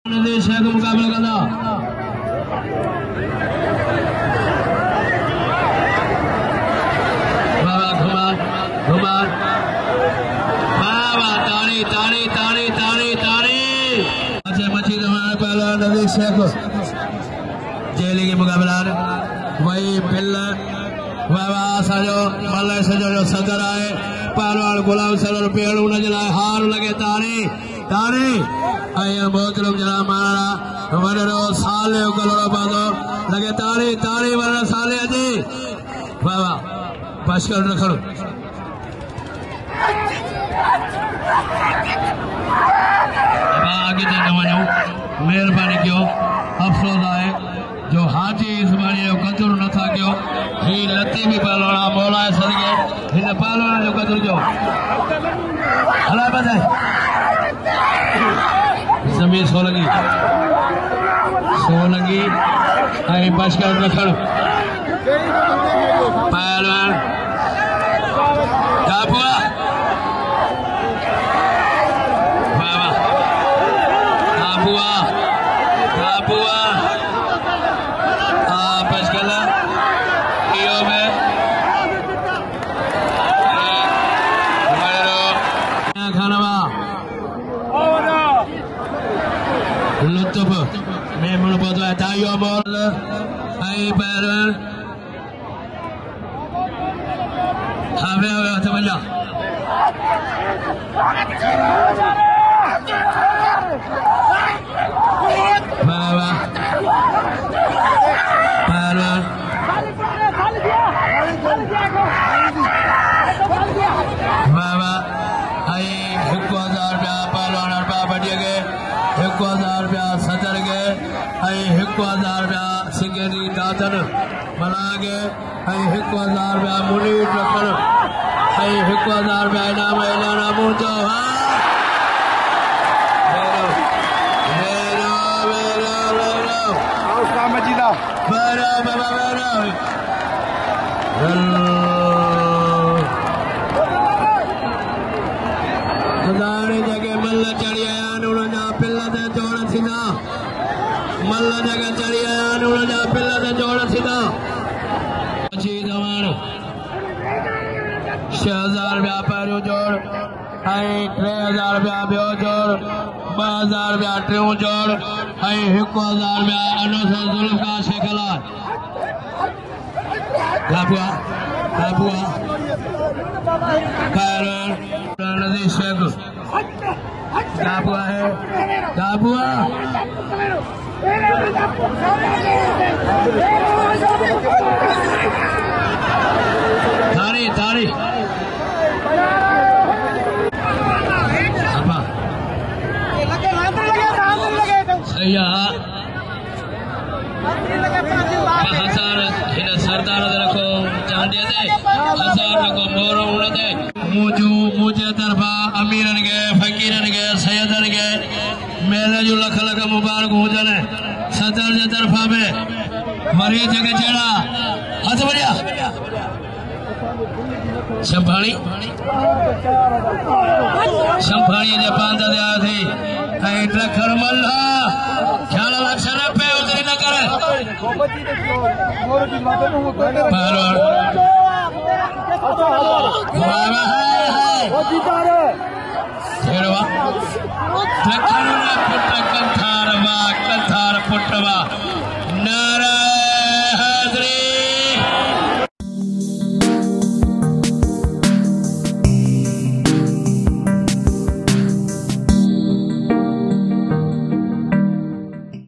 देश है मुकाबला करना बाबा घुमान घुमान बाबा तारी तारी तारी तारी तारी अच्छे मछली हमारे पहला नदी शेख जेली के मुकाबला वही पिल्ला बाबा सजो मल्ल सजो जो सदर आए पहलवान गुलाम सर पेड़ नजर आए हार लगे तारी तारी आया बहुत लोग जरा मारा वररो साले गलोड़ा बांधो लगे तारी तारी वररो साले अजी बाबा पाशकल रखड़ो आगे जाने वाले मेहरबानी क्यों अफसोस आए जो हाजी इस बार ये कदर न था क्यों ही लती भी पहलवाना मौला सदके इन पहलवाना जो कदर जो हला बजाए जमीन सोलंगी आई पाशकल रखड़ पहलवान कापुआ बाबा कापुआ कापुआ पाशकल कियो में खानवा लुत्फ में मुड़ पहुंचा ताइयो बोल आई पैर हवे हवे समझा बाबा पैर बाबा आई 1000 रुपया पहलवान रुपया बढ़िया गए 1000 रुपया सदर गए 1000 रुपया सिंगेरी दातन बना गए 1000 रुपया मुनीर रखन 1000 रुपया इनाम ऐलाना मुझो जगह मल्ल चढ़ी आया पिल्ला ते जोड़ सीधा मल्ल जगह चढ़ी आया पिल्ला ते जोड़ सीधा 6000 रुपया पहिरियों जोड़ 3000 रुपया ॿियो जोड़ 2000 रुपया टियों जोड़ 1000 रुपया अनोसर जुल्फकार शेखला कापुआ कापुआ नदी शेख कापुआ है कापुआ तारी तारी सही सरदार रखो चांदिया दे 1000 रखो मोरो उड़े मुझे तरफा अमीरन के फकीरन के सैयदन के मेले जो लख लख मुबारक हुजन सदर जे तरफा में मरीज के चढ़ा हथ बढ़िया संभाली जे पांद दिया थी ट्रखर मल्ला ख्याल अक्षर पे उतरी न करे पहलवान ट्रखर पुट कंथार पुटवा नारा